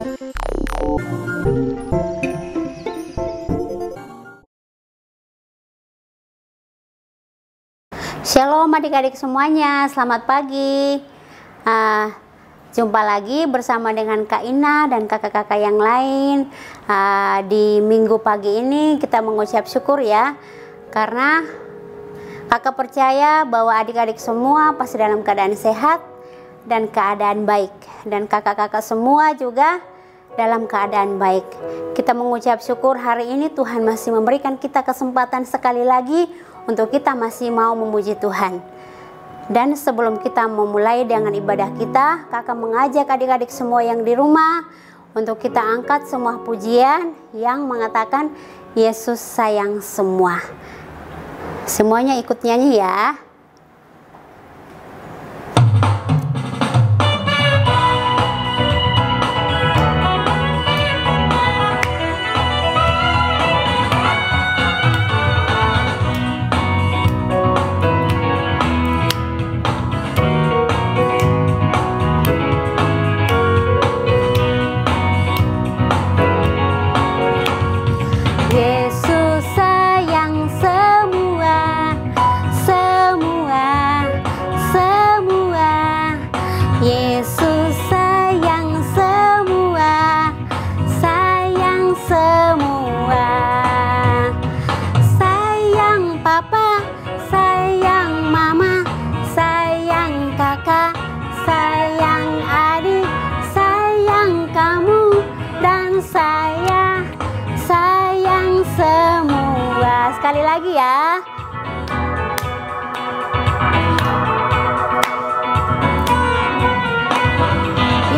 Shalom adik-adik semuanya, selamat pagi. Jumpa lagi bersama dengan Kak Ina dan kakak-kakak yang lain. Di minggu pagi ini kita mengucap syukur ya, karena kakak percaya bahwa adik-adik semua pasti dalam keadaan sehat dan keadaan baik, dan kakak-kakak semua juga dalam keadaan baik. Kita mengucap syukur hari ini Tuhan masih memberikan kita kesempatan sekali lagi untuk kita masih mau memuji Tuhan. Dan sebelum kita memulai dengan ibadah kita, kakak mengajak adik-adik semua yang di rumah untuk kita angkat semua pujian yang mengatakan Yesus sayang semua. Semuanya ikut nyanyi ya. Sekali lagi ya.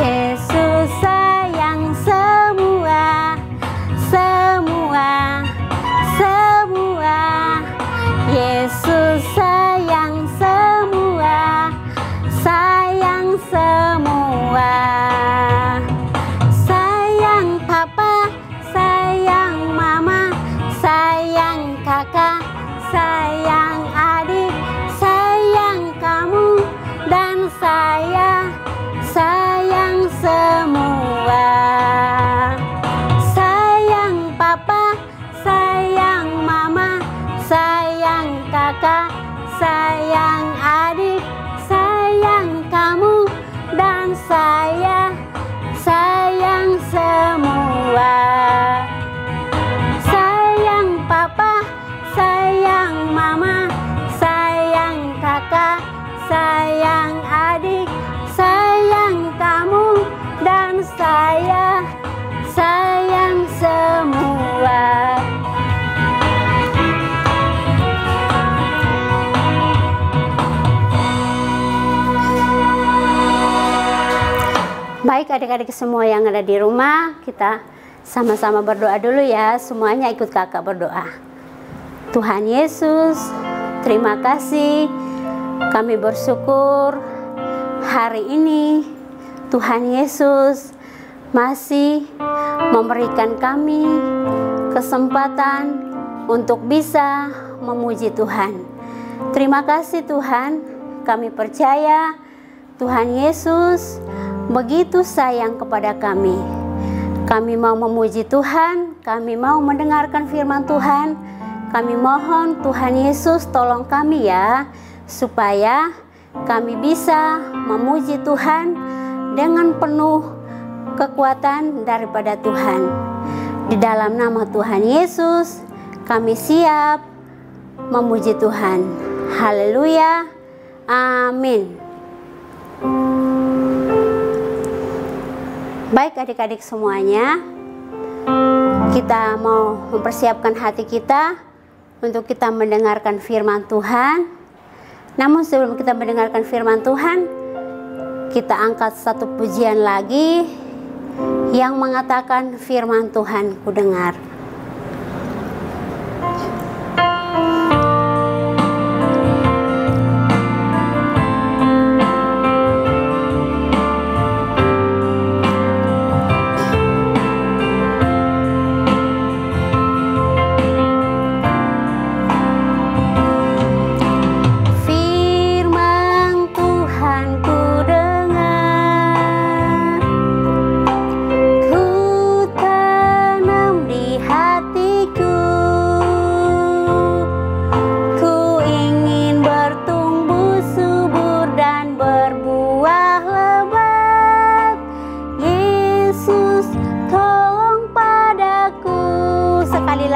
Yesus sayang semua, semua, semua. Yesus sayang semua, sayang semua. Sayang papa, sayang mama, sayang kakak, sayang adik, sayang kamu dan saya, sayang semua. Sayang papa, sayang mama, sayang kakak, sayang adik, sayang kamu dan saya, sayang semua. Sayang mama, sayang kakak, sayang adik, sayang kamu dan saya, sayang semua. Baik adik-adik semua yang ada di rumah, kita sama-sama berdoa dulu ya. Semuanya ikut kakak berdoa. Tuhan Yesus, terima kasih, kami bersyukur hari ini Tuhan Yesus masih memberikan kami kesempatan untuk bisa memuji Tuhan. Terima kasih Tuhan, kami percaya Tuhan Yesus begitu sayang kepada kami. Kami mau memuji Tuhan, kami mau mendengarkan firman Tuhan. Kami mohon Tuhan Yesus tolong kami ya, supaya kami bisa memuji Tuhan dengan penuh kekuatan daripada Tuhan. Di dalam nama Tuhan Yesus, kami siap memuji Tuhan. Haleluya, amin. Baik adik-adik semuanya, kita mau mempersiapkan hati kita untuk kita mendengarkan firman Tuhan. Namun sebelum kita mendengarkan firman Tuhan, kita angkat satu pujian lagi yang mengatakan firman Tuhan ku dengar. Ku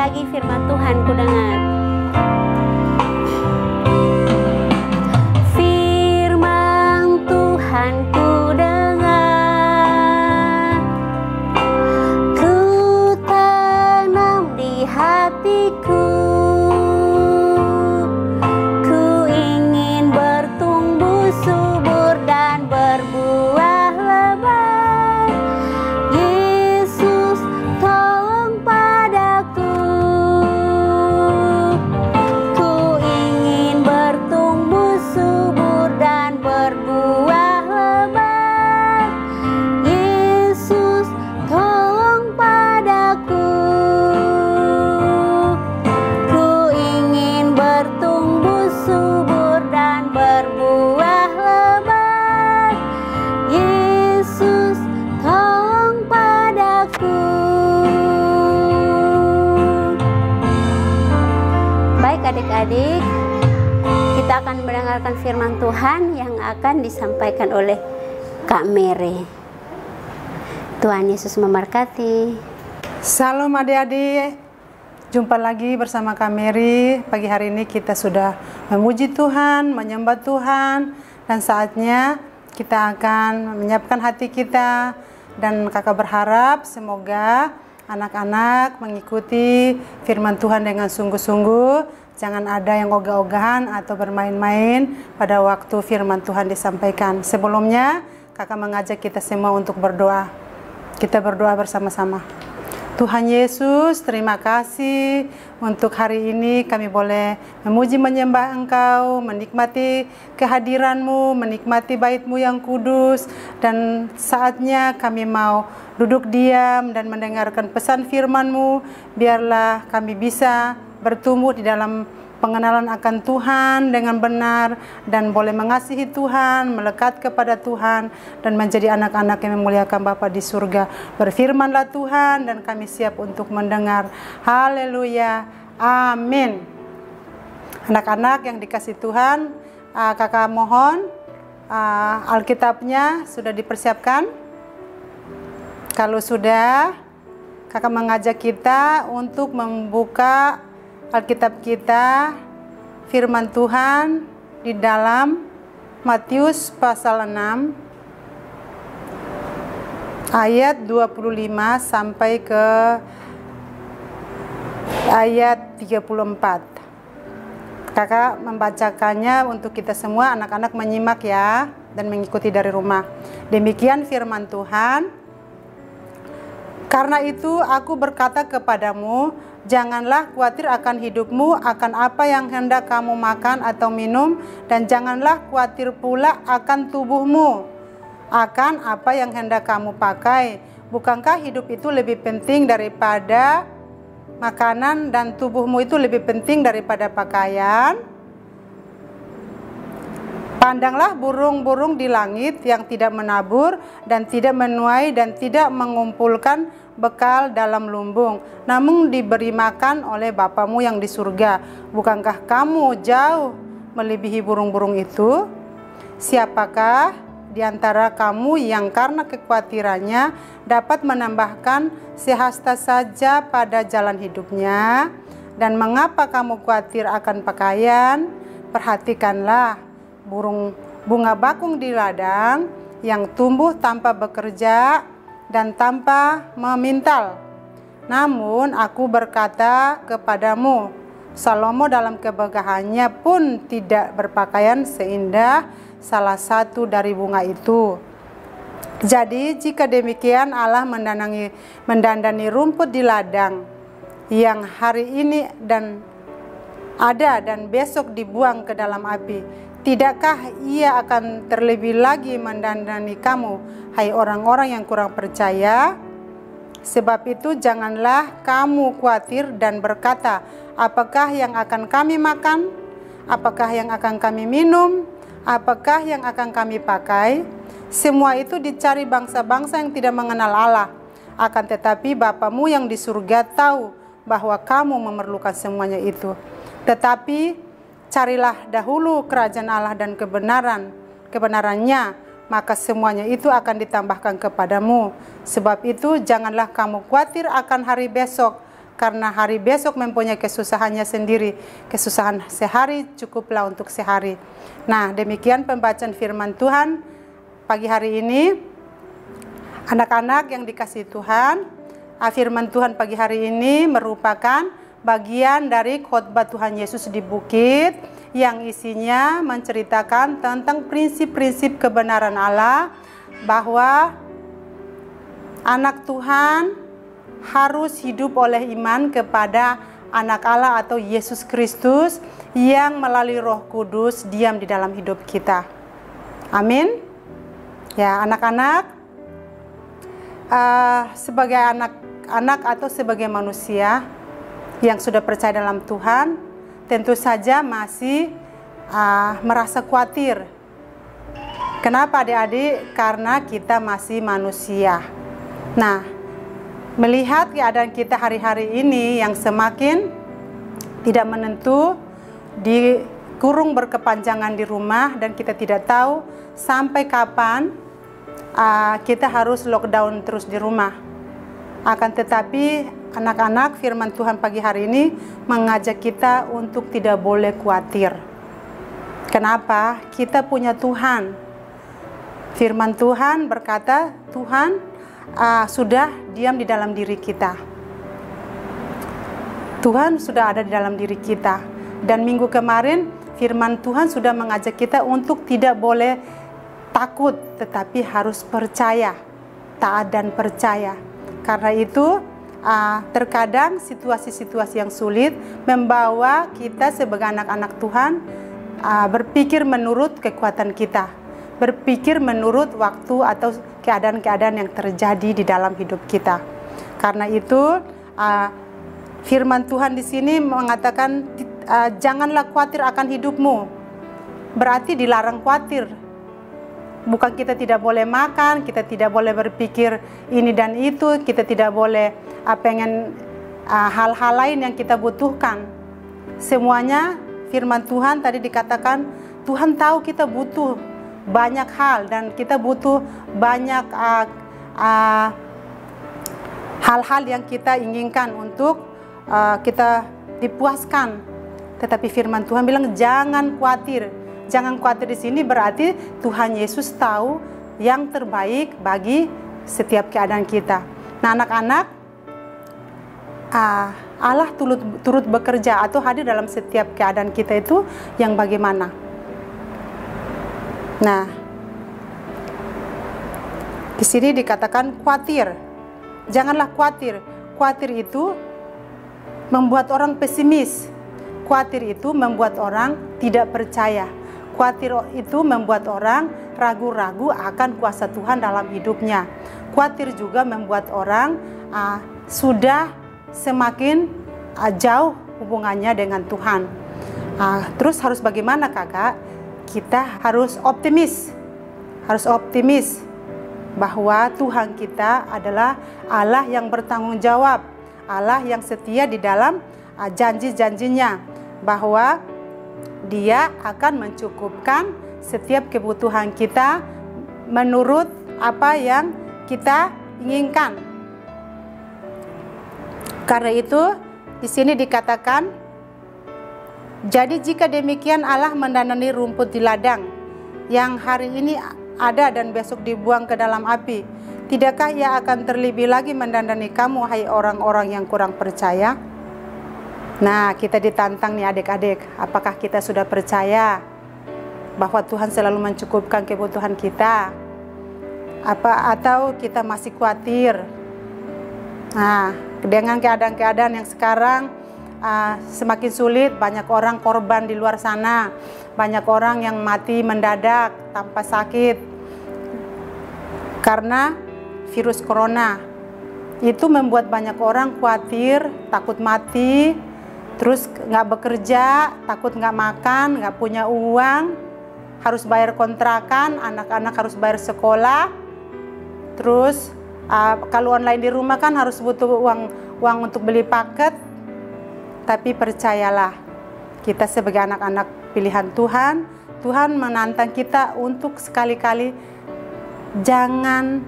lagi firman Tuhan ku dengar. Firman Tuhan ku dengar, ku tanam di hatiku, ku ingin bertumbuh subur dan berbuah lebat. Yesus tolong padaku, ku ingin bertumbuh subur dan berbuah lebat. Yesus tolong padaku, ku ingin bertumbuh subur dan berbuah lebat. Yesus tolong padaku. Baik adik-adik, kita akan mendengarkan firman Tuhan yang akan disampaikan oleh Kak Mary. Tuhan Yesus memberkati. Salam adik-adik, jumpa lagi bersama Kak Mary. Pagi hari ini kita sudah memuji Tuhan, menyembah Tuhan, dan saatnya kita akan menyiapkan hati kita. Dan kakak berharap semoga anak-anak mengikuti firman Tuhan dengan sungguh-sungguh. Jangan ada yang ogah-ogahan atau bermain-main pada waktu firman Tuhan disampaikan. Sebelumnya kakak mengajak kita semua untuk berdoa. Kita berdoa bersama-sama. Tuhan Yesus, terima kasih untuk hari ini kami boleh memuji menyembah Engkau, menikmati kehadiran-Mu, menikmati bait-Mu yang kudus, dan saatnya kami mau duduk diam dan mendengarkan pesan firman-Mu. Biarlah kami bisa bertumbuh di dalam pengenalan akan Tuhan dengan benar, dan boleh mengasihi Tuhan, melekat kepada Tuhan, dan menjadi anak-anak yang memuliakan Bapa di surga. Berfirmanlah Tuhan, dan kami siap untuk mendengar. Haleluya, amin. Anak-anak yang dikasih Tuhan, kakak mohon Alkitabnya sudah dipersiapkan. Kalau sudah, kakak mengajak kita untuk membuka Alkitab kita, firman Tuhan di dalam Matius pasal 6 ayat 25 sampai ke ayat 34. Kakak membacakannya untuk kita semua, anak-anak menyimak ya, dan mengikuti dari rumah. Demikian firman Tuhan. Karena itu aku berkata kepadamu, janganlah khawatir akan hidupmu, akan apa yang hendak kamu makan atau minum, dan janganlah khawatir pula akan tubuhmu, akan apa yang hendak kamu pakai. Bukankah hidup itu lebih penting daripada makanan, dan tubuhmu itu lebih penting daripada pakaian? Pandanglah burung-burung di langit yang tidak menabur dan tidak menuai dan tidak mengumpulkan bekal dalam lumbung, namun diberi makan oleh Bapamu yang di surga. Bukankah kamu jauh melebihi burung-burung itu? Siapakah di antara kamu yang karena kekhawatirannya dapat menambahkan sehasta saja pada jalan hidupnya? Dan mengapa kamu khawatir akan pakaian? Perhatikanlah bunga bakung di ladang yang tumbuh tanpa bekerja dan tanpa memintal. Namun aku berkata kepadamu, Salomo dalam kemegahannya pun tidak berpakaian seindah salah satu dari bunga itu. Jadi jika demikian Allah mendandani rumput di ladang yang hari ini dan ada dan besok dibuang ke dalam api, tidakkah ia akan terlebih lagi mendandani kamu, hai orang-orang yang kurang percaya? Sebab itu janganlah kamu khawatir dan berkata, apakah yang akan kami makan? Apakah yang akan kami minum? Apakah yang akan kami pakai? Semua itu dicari bangsa-bangsa yang tidak mengenal Allah. Akan tetapi Bapamu yang di surga tahu bahwa kamu memerlukan semuanya itu. Tetapi carilah dahulu kerajaan Allah dan kebenarannya, maka semuanya itu akan ditambahkan kepadamu. Sebab itu janganlah kamu khawatir akan hari besok, karena hari besok mempunyai kesusahannya sendiri. Kesusahan sehari cukuplah untuk sehari. Nah, demikian pembacaan firman Tuhan pagi hari ini. Anak-anak yang dikasihi Tuhan, firman Tuhan pagi hari ini merupakan bagian dari khotbah Tuhan Yesus di bukit yang isinya menceritakan tentang prinsip-prinsip kebenaran Allah, bahwa anak Tuhan harus hidup oleh iman kepada anak Allah atau Yesus Kristus yang melalui Roh Kudus diam di dalam hidup kita. Amin. Ya, anak-anak, sebagai anak-anak atau sebagai manusia yang sudah percaya dalam Tuhan, tentu saja masih merasa khawatir. Kenapa adik-adik? Karena kita masih manusia. Nah, melihat keadaan kita hari-hari ini yang semakin tidak menentu, dikurung berkepanjangan di rumah, dan kita tidak tahu sampai kapan kita harus lockdown terus di rumah. Akan tetapi anak-anak, firman Tuhan pagi hari ini mengajak kita untuk tidak boleh khawatir. Kenapa? Kita punya Tuhan. Firman Tuhan berkata, Tuhan sudah diam di dalam diri kita. Tuhan sudah ada di dalam diri kita. Dan minggu kemarin firman Tuhan sudah mengajak kita untuk tidak boleh takut, tetapi harus percaya, taat dan percaya. Karena itu terkadang situasi-situasi yang sulit membawa kita sebagai anak-anak Tuhan berpikir menurut kekuatan kita, berpikir menurut waktu atau keadaan-keadaan yang terjadi di dalam hidup kita. Karena itu firman Tuhan di sini mengatakan janganlah khawatir akan hidupmu. Berarti dilarang khawatir. Bukan kita tidak boleh makan, kita tidak boleh berpikir ini dan itu, kita tidak boleh pengen hal-hal lain yang kita butuhkan. Semuanya firman Tuhan tadi dikatakan, Tuhan tahu kita butuh banyak hal dan kita butuh banyak hal-hal yang kita inginkan untuk kita dipuaskan. Tetapi firman Tuhan bilang jangan khawatir. Jangan khawatir di sini berarti Tuhan Yesus tahu yang terbaik bagi setiap keadaan kita. Nah, anak-anak, Allah turut bekerja atau hadir dalam setiap keadaan kita itu yang bagaimana? Nah, di sini dikatakan khawatir. Janganlah khawatir. Khawatir itu membuat orang pesimis. Khawatir itu membuat orang tidak percaya. Khawatir itu membuat orang ragu-ragu akan kuasa Tuhan dalam hidupnya. Khawatir juga membuat orang sudah semakin jauh hubungannya dengan Tuhan. Terus harus bagaimana, kakak? Kita harus optimis bahwa Tuhan kita adalah Allah yang bertanggung jawab, Allah yang setia di dalam janji-janjinya, bahwa Dia akan mencukupkan setiap kebutuhan kita menurut apa yang kita inginkan. Karena itu di sini dikatakan, jadi jika demikian Allah mendandani rumput di ladang yang hari ini ada dan besok dibuang ke dalam api. Tidakkah Ia akan terlebih lagi mendandani kamu, hai orang-orang yang kurang percaya? Nah, kita ditantang nih adik-adik. Apakah kita sudah percaya bahwa Tuhan selalu mencukupkan kebutuhan kita? Atau kita masih khawatir? Nah, dengan keadaan-keadaan yang sekarang semakin sulit, banyak orang korban di luar sana, banyak orang yang mati mendadak tanpa sakit karena virus corona. Itu membuat banyak orang khawatir, takut mati, terus nggak bekerja, takut nggak makan, nggak punya uang, harus bayar kontrakan, anak-anak harus bayar sekolah. Terus kalau online di rumah kan harus butuh uang untuk beli paket. Tapi percayalah, kita sebagai anak-anak pilihan Tuhan, Tuhan menantang kita untuk sekali-kali jangan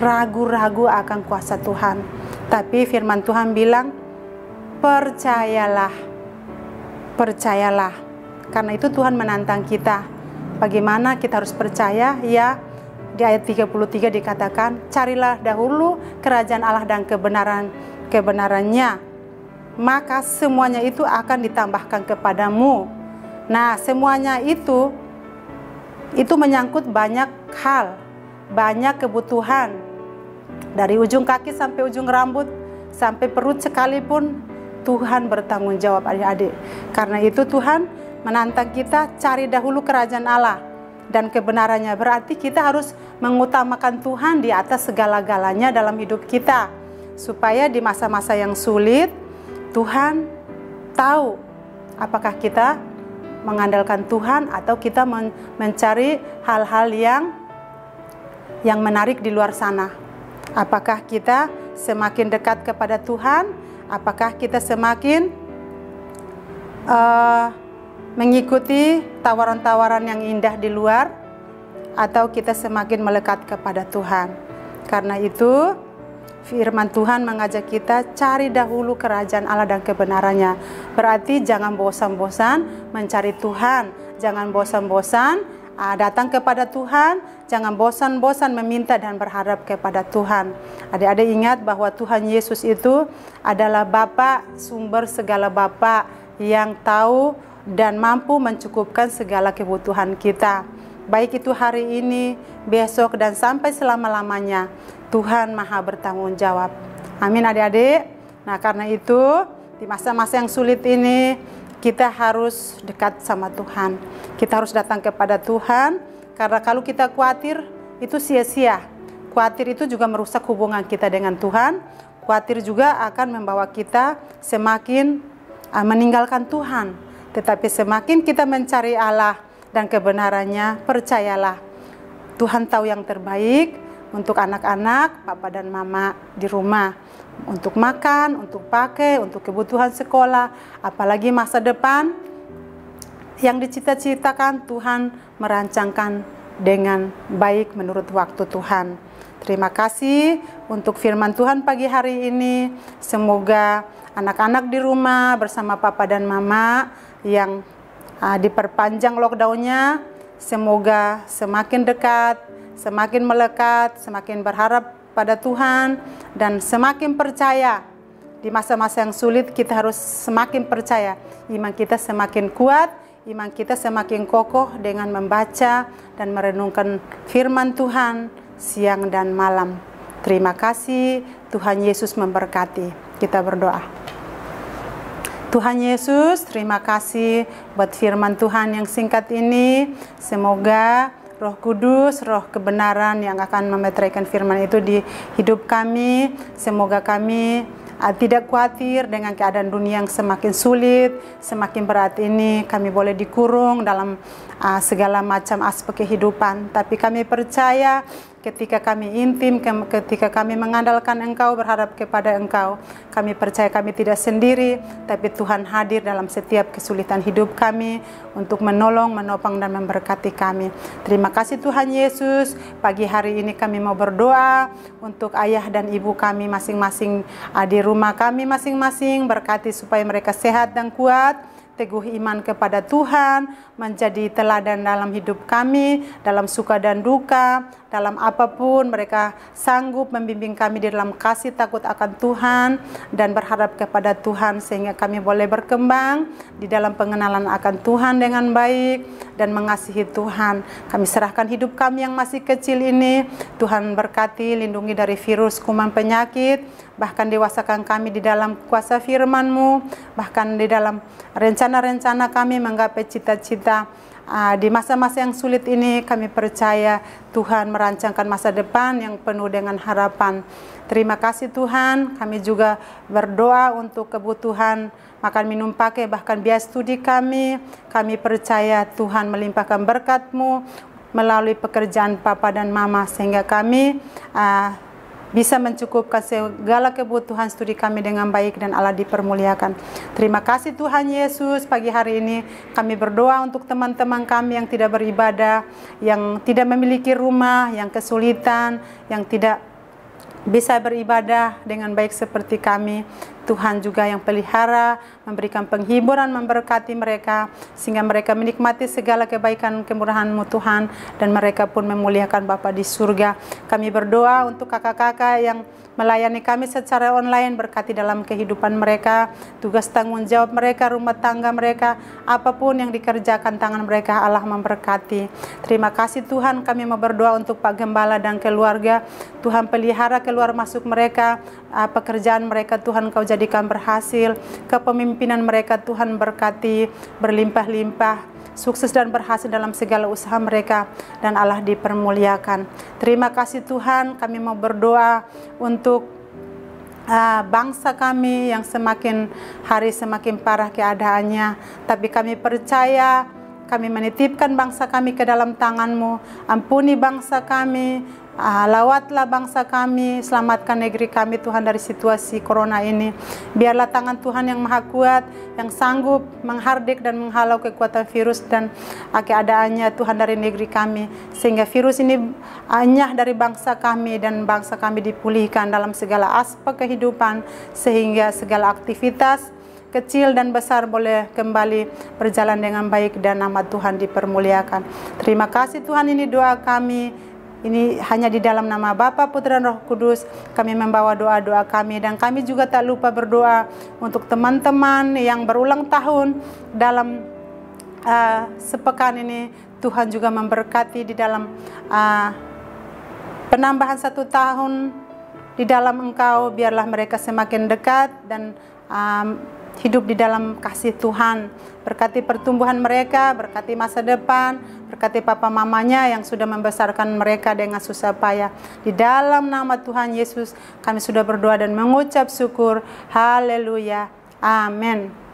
ragu-ragu akan kuasa Tuhan. Tapi firman Tuhan bilang, percayalah. Percayalah. Karena itu Tuhan menantang kita. Bagaimana kita harus percaya? Ya, di ayat 33 dikatakan, carilah dahulu kerajaan Allah dan kebenarannya, maka semuanya itu akan ditambahkan kepadamu. Nah, semuanya itu menyangkut banyak hal, banyak kebutuhan. Dari ujung kaki sampai ujung rambut, sampai perut sekalipun, Tuhan bertanggung jawab, adik-adik. Karena itu Tuhan menantang kita, cari dahulu kerajaan Allah dan kebenarannya. Berarti kita harus mengutamakan Tuhan di atas segala-galanya dalam hidup kita. Supaya di masa-masa yang sulit, Tuhan tahu apakah kita mengandalkan Tuhan atau kita mencari hal-hal yang menarik di luar sana. Apakah kita semakin dekat kepada Tuhan? Apakah kita semakin mengikuti tawaran-tawaran yang indah di luar, atau kita semakin melekat kepada Tuhan? Karena itu firman Tuhan mengajak kita cari dahulu kerajaan Allah dan kebenarannya. Berarti jangan bosan-bosan mencari Tuhan, jangan bosan-bosan datang kepada Tuhan, jangan bosan-bosan meminta dan berharap kepada Tuhan. Adik-adik ingat bahwa Tuhan Yesus itu adalah Bapa, sumber segala Bapa yang tahu dan mampu mencukupkan segala kebutuhan kita. Baik itu hari ini, besok, dan sampai selama-lamanya. Tuhan Maha bertanggung jawab. Amin adik-adik. Nah, karena itu di masa-masa yang sulit ini kita harus dekat sama Tuhan. Kita harus datang kepada Tuhan. Karena kalau kita khawatir, itu sia-sia. Khawatir itu juga merusak hubungan kita dengan Tuhan. Khawatir juga akan membawa kita semakin meninggalkan Tuhan. Tetapi semakin kita mencari Allah dan kebenarannya, percayalah, Tuhan tahu yang terbaik untuk anak-anak, papa dan mama di rumah. Untuk makan, untuk pakai, untuk kebutuhan sekolah, apalagi masa depan yang dicita-citakan, Tuhan merancangkan dengan baik menurut waktu Tuhan. Terima kasih untuk firman Tuhan pagi hari ini. Semoga anak-anak di rumah bersama papa dan mama yang diperpanjang lockdownnya, semoga semakin dekat, semakin melekat, semakin berharap pada Tuhan, dan semakin percaya. Di masa-masa yang sulit kita harus semakin percaya. Iman kita semakin kuat, iman kita semakin kokoh dengan membaca dan merenungkan firman Tuhan siang dan malam. Terima kasih, Tuhan Yesus memberkati. Kita berdoa. Tuhan Yesus, terima kasih buat firman Tuhan yang singkat ini. Semoga Roh Kudus, Roh kebenaran yang akan memeteraikan firman itu di hidup kami. Semoga kami tidak khawatir dengan keadaan dunia yang semakin sulit, semakin berat ini. Kami boleh dikurung dalam segala macam aspek kehidupan. Tapi kami percaya ketika kami intim, ketika kami mengandalkan Engkau, berharap kepada Engkau, kami percaya kami tidak sendiri, tapi Tuhan hadir dalam setiap kesulitan hidup kami untuk menolong, menopang, dan memberkati kami. Terima kasih Tuhan Yesus. Pagi hari ini kami mau berdoa untuk ayah dan ibu kami masing-masing di rumah kami masing-masing. Berkati supaya mereka sehat dan kuat, teguh iman kepada Tuhan, menjadi teladan dalam hidup kami, dalam suka dan duka, dalam apapun mereka sanggup membimbing kami di dalam kasih takut akan Tuhan dan berharap kepada Tuhan, sehingga kami boleh berkembang di dalam pengenalan akan Tuhan dengan baik dan mengasihi Tuhan. Kami serahkan hidup kami yang masih kecil ini, Tuhan berkati, lindungi dari virus, kuman, penyakit, bahkan dewasakan kami di dalam kuasa firman-Mu, bahkan di dalam rencana-rencana kami menggapai cita-cita. Di masa-masa yang sulit ini kami percaya Tuhan merancangkan masa depan yang penuh dengan harapan. Terima kasih Tuhan. Kami juga berdoa untuk kebutuhan makan, minum, pakai, bahkan biaya studi kami. Kami percaya Tuhan melimpahkan berkat-Mu melalui pekerjaan papa dan mama, sehingga kami bisa mencukupkan segala kebutuhan studi kami dengan baik dan Allah dipermuliakan. Terima kasih Tuhan Yesus. Pagi hari ini kami berdoa untuk teman-teman kami yang tidak beribadah, yang tidak memiliki rumah, yang kesulitan, yang tidak bisa beribadah dengan baik seperti kami. Tuhan juga yang pelihara, memberikan penghiburan, memberkati mereka, sehingga mereka menikmati segala kebaikan kemurahan-Mu Tuhan, dan mereka pun memuliakan Bapa di surga. Kami berdoa untuk kakak-kakak yang melayani kami secara online, berkati dalam kehidupan mereka, tugas tanggung jawab mereka, rumah tangga mereka, apapun yang dikerjakan tangan mereka, Allah memberkati. Terima kasih Tuhan, kami mau berdoa untuk Pak Gembala dan keluarga. Tuhan pelihara keluar masuk mereka, pekerjaan mereka Tuhan Kau jadikan berhasil, kepemimpinan mereka Tuhan berkati, berlimpah-limpah, sukses dan berhasil dalam segala usaha mereka, dan Allah dipermuliakan. Terima kasih Tuhan, kami mau berdoa untuk bangsa kami yang semakin hari semakin parah keadaannya, tapi kami percaya, kami menitipkan bangsa kami ke dalam tangan-Mu. Ampuni bangsa kami, lawatlah bangsa kami, selamatkan negeri kami Tuhan dari situasi corona ini. Biarlah tangan Tuhan yang maha kuat, yang sanggup menghardik dan menghalau kekuatan virus dan keadaannya Tuhan dari negeri kami, sehingga virus ini anyah dari bangsa kami, dan bangsa kami dipulihkan dalam segala aspek kehidupan, sehingga segala aktivitas kecil dan besar boleh kembali berjalan dengan baik, dan nama Tuhan dipermuliakan. Terima kasih Tuhan, ini doa kami. Ini hanya di dalam nama Bapa, Putra, dan Roh Kudus kami membawa doa-doa kami. Dan kami juga tak lupa berdoa untuk teman-teman yang berulang tahun dalam sepekan ini. Tuhan juga memberkati di dalam penambahan 1 tahun di dalam Engkau. Biarlah mereka semakin dekat dan hidup di dalam kasih Tuhan. Berkati pertumbuhan mereka, berkati masa depan, berkati papa mamanya yang sudah membesarkan mereka dengan susah payah. Di dalam nama Tuhan Yesus kami sudah berdoa dan mengucap syukur. Haleluya. Amin.